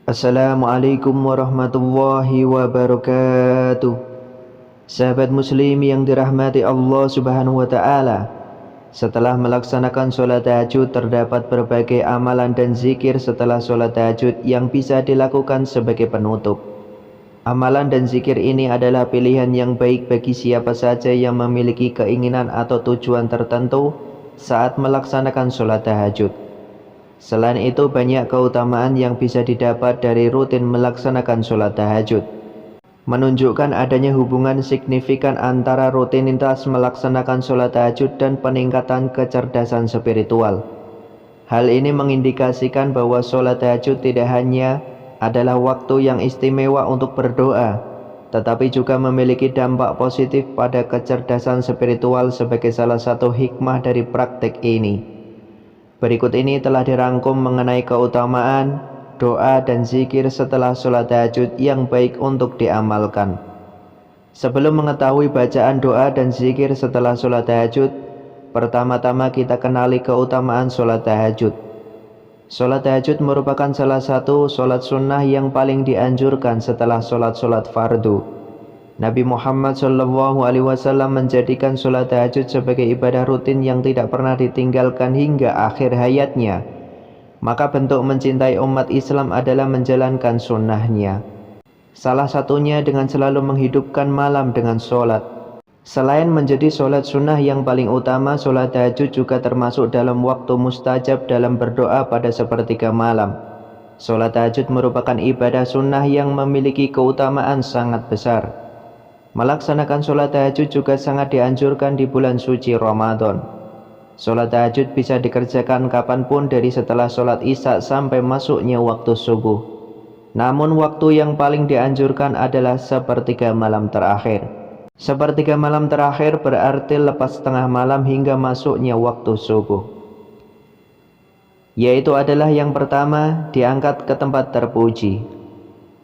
Assalamualaikum warahmatullahi wabarakatuh. Sahabat muslim yang dirahmati Allah subhanahu wa ta'ala, setelah melaksanakan sholat tahajud, terdapat berbagai amalan dan zikir setelah sholat tahajud yang bisa dilakukan sebagai penutup. Amalan dan zikir ini adalah pilihan yang baik bagi siapa saja yang memiliki keinginan atau tujuan tertentu saat melaksanakan sholat tahajud. Selain itu, banyak keutamaan yang bisa didapat dari rutin melaksanakan sholat tahajud, menunjukkan adanya hubungan signifikan antara rutinitas melaksanakan sholat tahajud dan peningkatan kecerdasan spiritual. Hal ini mengindikasikan bahwa sholat tahajud tidak hanya adalah waktu yang istimewa untuk berdoa, tetapi juga memiliki dampak positif pada kecerdasan spiritual sebagai salah satu hikmah dari praktek ini. Berikut ini telah dirangkum mengenai keutamaan doa dan zikir setelah sholat tahajud yang baik untuk diamalkan. Sebelum mengetahui bacaan doa dan zikir setelah sholat tahajud, pertama-tama kita kenali keutamaan sholat tahajud. Sholat tahajud merupakan salah satu sholat sunnah yang paling dianjurkan setelah sholat-sholat fardu. Nabi Muhammad SAW menjadikan sholat tahajud sebagai ibadah rutin yang tidak pernah ditinggalkan hingga akhir hayatnya. Maka bentuk mencintai umat Islam adalah menjalankan sunnahnya. Salah satunya dengan selalu menghidupkan malam dengan sholat. Selain menjadi sholat sunnah yang paling utama, sholat tahajud juga termasuk dalam waktu mustajab dalam berdoa pada sepertiga malam. Sholat tahajud merupakan ibadah sunnah yang memiliki keutamaan sangat besar. Melaksanakan sholat tahajud juga sangat dianjurkan di bulan suci Ramadan. Sholat tahajud bisa dikerjakan kapanpun dari setelah sholat isya sampai masuknya waktu subuh. Namun waktu yang paling dianjurkan adalah sepertiga malam terakhir. Sepertiga malam terakhir berarti lepas tengah malam hingga masuknya waktu subuh, yaitu adalah yang pertama diangkat ke tempat terpuji.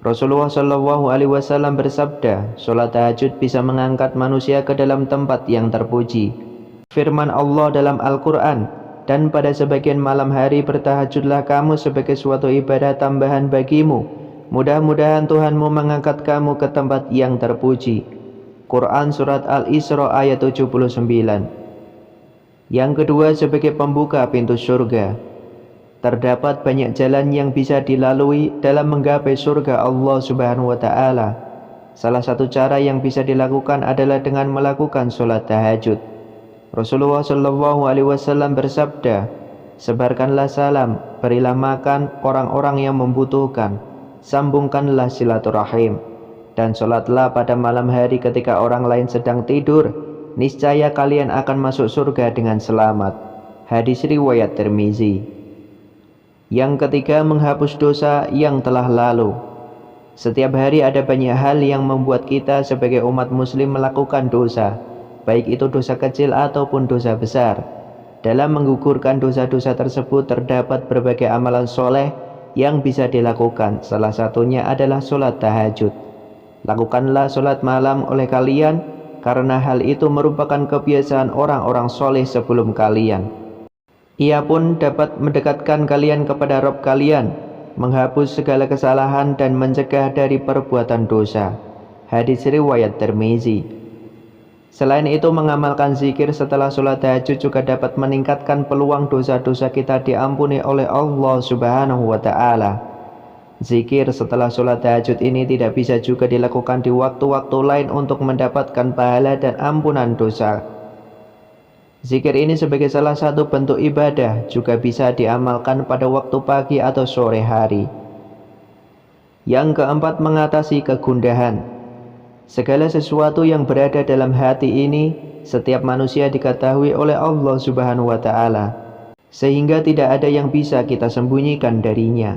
Rasulullah SAW bersabda, sholat tahajud bisa mengangkat manusia ke dalam tempat yang terpuji. Firman Allah dalam Al-Quran, dan pada sebagian malam hari bertahajudlah kamu sebagai suatu ibadah tambahan bagimu. Mudah-mudahan Tuhanmu mengangkat kamu ke tempat yang terpuji. Quran Surat Al-Isra ayat 79. Yang kedua, sebagai pembuka pintu surga. Terdapat banyak jalan yang bisa dilalui dalam menggapai surga Allah Subhanahu wa ta'ala. Salah satu cara yang bisa dilakukan adalah dengan melakukan sholat tahajud. Rasulullah SAW bersabda, sebarkanlah salam, berilah makan orang-orang yang membutuhkan, sambungkanlah silaturahim, dan sholatlah pada malam hari ketika orang lain sedang tidur. Niscaya kalian akan masuk surga dengan selamat. Hadis riwayat Tirmizi. Yang ketiga, menghapus dosa yang telah lalu. Setiap hari ada banyak hal yang membuat kita sebagai umat muslim melakukan dosa, baik itu dosa kecil ataupun dosa besar. Dalam menggugurkan dosa-dosa tersebut terdapat berbagai amalan soleh yang bisa dilakukan. Salah satunya adalah sholat tahajud. Lakukanlah sholat malam oleh kalian, karena hal itu merupakan kebiasaan orang-orang soleh sebelum kalian. Ia pun dapat mendekatkan kalian kepada Rabb kalian, menghapus segala kesalahan dan mencegah dari perbuatan dosa. Hadis riwayat Tirmizi. Selain itu, mengamalkan zikir setelah sholat tahajud juga dapat meningkatkan peluang dosa-dosa kita diampuni oleh Allah Subhanahu wa ta'ala. Zikir setelah sholat tahajud ini tidak bisa juga dilakukan di waktu-waktu lain untuk mendapatkan pahala dan ampunan dosa. Zikir ini sebagai salah satu bentuk ibadah juga bisa diamalkan pada waktu pagi atau sore hari. Yang keempat, mengatasi kegundahan. Segala sesuatu yang berada dalam hati ini, setiap manusia diketahui oleh Allah Subhanahu wa ta'ala, sehingga tidak ada yang bisa kita sembunyikan darinya.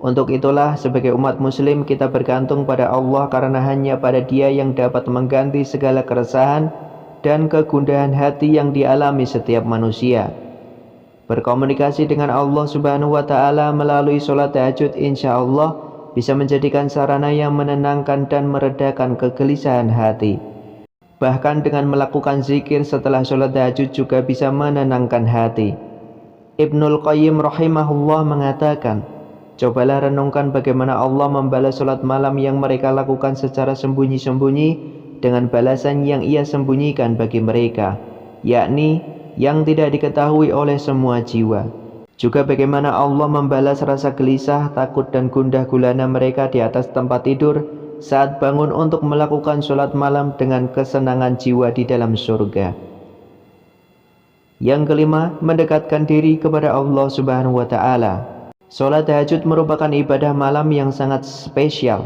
Untuk itulah sebagai umat muslim kita bergantung pada Allah, karena hanya pada Dia yang dapat mengganti segala keresahan dan kegundahan hati yang dialami setiap manusia. Berkomunikasi dengan Allah Subhanahu wa ta'ala melalui sholat tahajud insya Allah bisa menjadikan sarana yang menenangkan dan meredakan kegelisahan hati. Bahkan dengan melakukan zikir setelah sholat tahajud juga bisa menenangkan hati. Ibnul Qayyim rahimahullah mengatakan, Cobalah renungkan bagaimana Allah membalas sholat malam yang mereka lakukan secara sembunyi-sembunyi dengan balasan yang Ia sembunyikan bagi mereka, yakni yang tidak diketahui oleh semua jiwa. Juga bagaimana Allah membalas rasa gelisah, takut dan gundah gulana mereka di atas tempat tidur saat bangun untuk melakukan sholat malam dengan kesenangan jiwa di dalam surga. Yang kelima, mendekatkan diri kepada Allah Subhanahu wa Ta'ala. Sholat tahajud merupakan ibadah malam yang sangat spesial,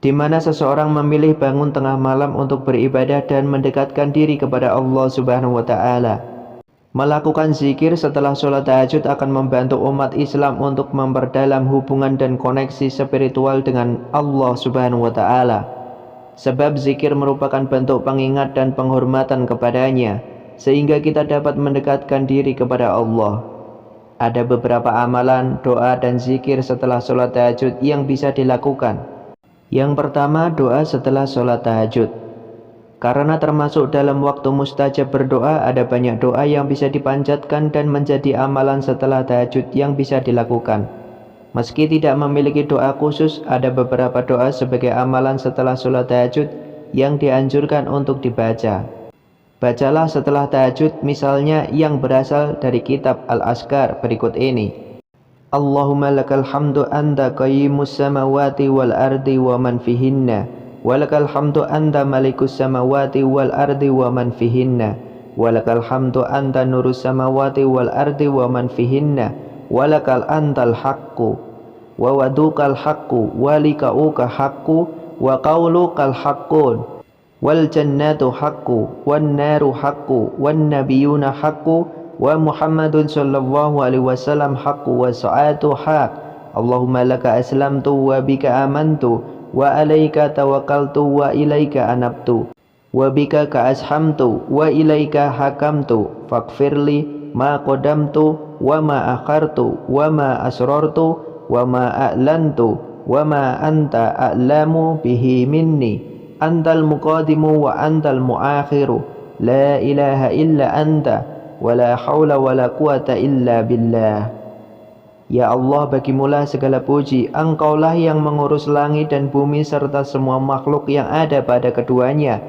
di mana seseorang memilih bangun tengah malam untuk beribadah dan mendekatkan diri kepada Allah Subhanahu wa Ta'ala. Melakukan zikir setelah sholat tahajud akan membantu umat Islam untuk memperdalam hubungan dan koneksi spiritual dengan Allah Subhanahu wa Ta'ala. Sebab zikir merupakan bentuk pengingat dan penghormatan kepadanya, sehingga kita dapat mendekatkan diri kepada Allah. Ada beberapa amalan, doa dan zikir setelah sholat tahajud yang bisa dilakukan. Yang pertama, doa setelah sholat tahajud. Karena termasuk dalam waktu mustajab berdoa, ada banyak doa yang bisa dipanjatkan dan menjadi amalan setelah tahajud yang bisa dilakukan. Meski tidak memiliki doa khusus, ada beberapa doa sebagai amalan setelah sholat tahajud yang dianjurkan untuk dibaca. Bacalah setelah tahajud misalnya yang berasal dari kitab Al-Azkar berikut ini. Allahumma lakal hamdu anta qayyimus samawati wal ardi wa man fihinna, wa lakal hamdu anta malikus samawati wal ardi wa man fihinna, wa lakal hamdu anta nurus samawati wal ardi wa man fihinna, wa lakal antal haqqu wa wadukal haqqu wa likauka haqqu wa qaulukal haqqun wal jannatu haqqu wan naru haqqu wan nabiyuna haqqu wa Muhammadun sallallahu alaihi wasallam haqqu wa sa'atu haq. Allahumma laka aslamtu wa bika amantu wa alaika tawakkaltu wa ilaika anabtu wa bika ka ashamtu wa ilaika hakamtu faghfirli ma qadamtu wa ma akhartu wa ma asrartu wa ma a'lantu wa ma anta a'lamu bihi minni. Antal muqadimu wa antal muakhiru, la ilaha illa anta, wa la hawla wa la quwata illa billah. Ya Allah, bagimulah segala puji, Engkaulah yang mengurus langit dan bumi serta semua makhluk yang ada pada keduanya.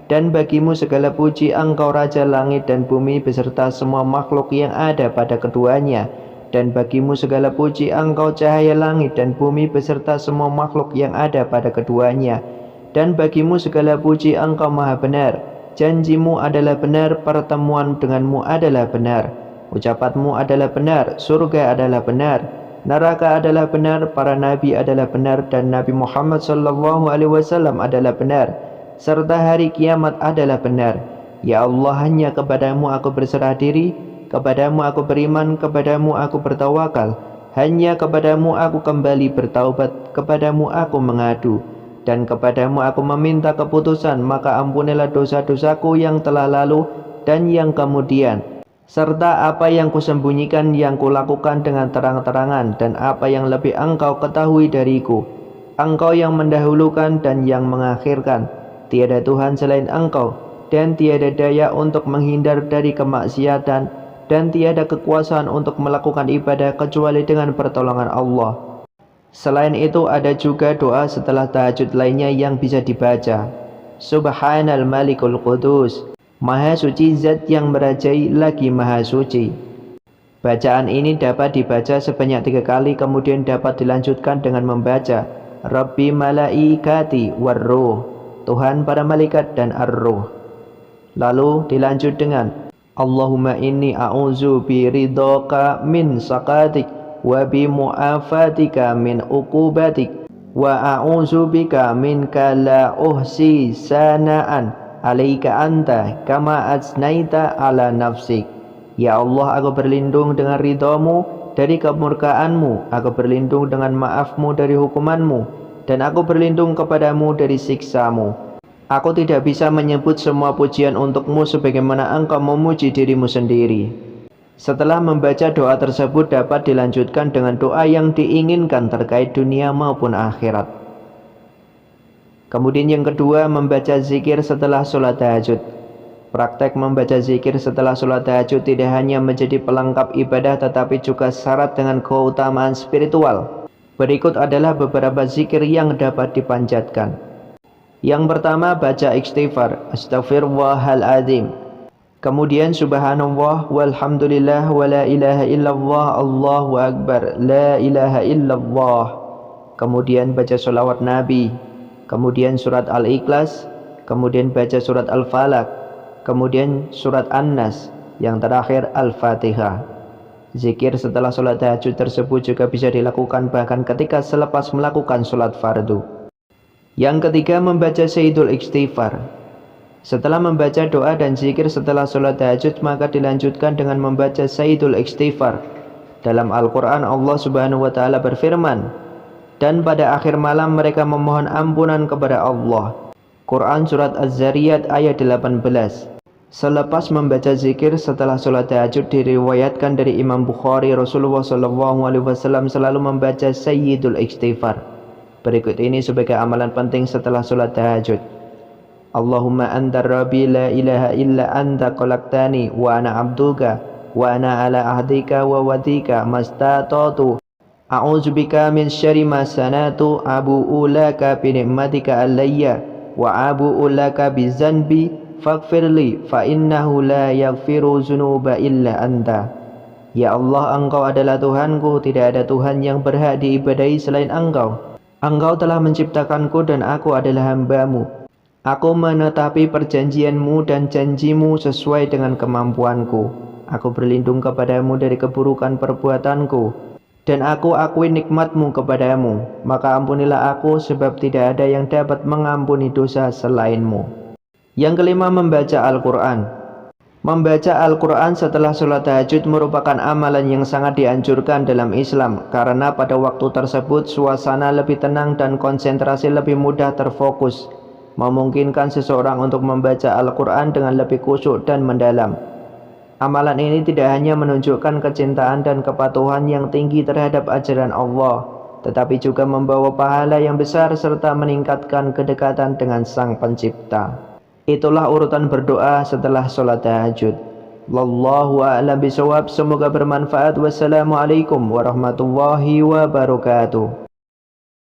Dan bagimu segala puji, Engkau Raja langit dan bumi beserta semua makhluk yang ada pada keduanya. Dan bagimu segala puji, Engkau cahaya langit dan bumi beserta semua makhluk yang ada pada keduanya. Dan bagimu segala puji, Engkau maha benar. Janjimu adalah benar, pertemuan denganmu adalah benar. Ucapanmu adalah benar, surga adalah benar, neraka adalah benar, para nabi adalah benar, dan Nabi Muhammad sallallahu alaihi wasallam adalah benar, serta hari kiamat adalah benar. Ya Allah, hanya kepadamu aku berserah diri, kepadamu aku beriman, kepadamu aku bertawakal, hanya kepadamu aku kembali bertaubat, kepadamu aku mengadu, dan kepadamu aku meminta keputusan. Maka ampunilah dosa-dosaku yang telah lalu dan yang kemudian, serta apa yang kusembunyikan, yang kulakukan dengan terang-terangan, dan apa yang lebih Engkau ketahui dariku. Engkau yang mendahulukan dan yang mengakhirkan, tiada Tuhan selain Engkau, dan tiada daya untuk menghindar dari kemaksiatan, dan tiada kekuasaan untuk melakukan ibadah kecuali dengan pertolongan Allah. Selain itu ada juga doa setelah tahajud lainnya yang bisa dibaca. Subhanal Malikul Qudus, Maha suci zat yang merajai lagi maha suci. Bacaan ini dapat dibaca sebanyak 3 kali, kemudian dapat dilanjutkan dengan membaca Rabbi malaikati warruh, Tuhan para malaikat dan ar-ruh. Lalu dilanjut dengan Allahumma inni a'udzu biridhaka min saqatik wa bi mu'afatika min uqubatik wa a'udzu bika minka la uhsi sana'an alaika anta kama asnaita ala nafsik. Ya Allah, aku berlindung dengan ridhamu dari kemurkaanmu, aku berlindung dengan maafmu dari hukumanmu, dan aku berlindung kepadamu dari siksamu. Aku tidak bisa menyebut semua pujian untukmu sebagaimana engkau memuji dirimu sendiri. Setelah membaca doa tersebut dapat dilanjutkan dengan doa yang diinginkan terkait dunia maupun akhirat. Kemudian yang kedua, membaca zikir setelah sholat tahajud. Praktek membaca zikir setelah sholat tahajud tidak hanya menjadi pelengkap ibadah, tetapi juga syarat dengan keutamaan spiritual. Berikut adalah beberapa zikir yang dapat dipanjatkan. Yang pertama, baca istighfar, astaghfirullahaladzim. Kemudian subhanallah walhamdulillah wa la ilaha illallah Allahu akbar la ilaha illallah. Kemudian baca sholawat Nabi. Kemudian surat Al-Ikhlas. Kemudian baca surat Al-Falaq. Kemudian surat An-Nas. Yang terakhir Al-Fatihah. Zikir setelah sholat tahajud tersebut juga bisa dilakukan bahkan ketika selepas melakukan sholat fardu. Yang ketiga, membaca Sayyidul Istighfar. Setelah membaca doa dan zikir setelah sholat tahajud, maka dilanjutkan dengan membaca Sayyidul Istighfar. Dalam Al-Quran Allah subhanahu wa ta'ala berfirman, dan pada akhir malam mereka memohon ampunan kepada Allah. Quran Surat Az-Zariyat ayat 18. Selepas membaca zikir setelah sholat tahajud, diriwayatkan dari Imam Bukhari, Rasulullah SAW selalu membaca Sayyidul Istighfar. Berikut ini sebagai amalan penting setelah sholat tahajud. Allahumma antar rabbi la ilaha illa anta khalaqtani wa ana abduka wa ana ala ahdika wa wadika mastata'tu a'udzubika min syarri ma sanatu abu'u laka bi ni'matika alayya wa abu'u laka bi zanbi faghfirli fa innahu la yaghfiru dzunuba illa anta. Ya Allah, Engkau adalah Tuhanku, tidak ada Tuhan yang berhak diibadahi selain Engkau. Engkau telah menciptakanku dan aku adalah hamba-Mu. Aku menetapi perjanjian-Mu dan janji-Mu sesuai dengan kemampuanku. Aku berlindung kepadamu dari keburukan perbuatanku. Dan aku akui nikmat-Mu kepadamu. Maka ampunilah aku sebab tidak ada yang dapat mengampuni dosa selain-Mu. Yang kelima, membaca Al-Quran. Membaca Al-Quran setelah sholat tahajud merupakan amalan yang sangat dianjurkan dalam Islam, karena pada waktu tersebut suasana lebih tenang dan konsentrasi lebih mudah terfokus, memungkinkan seseorang untuk membaca Al-Quran dengan lebih khusyuk dan mendalam. Amalan ini tidak hanya menunjukkan kecintaan dan kepatuhan yang tinggi terhadap ajaran Allah, tetapi juga membawa pahala yang besar serta meningkatkan kedekatan dengan Sang Pencipta. Itulah urutan berdoa setelah sholat tahajud. Wallahu a'lam bishawab. Semoga bermanfaat. Wassalamualaikum warahmatullahi wabarakatuh.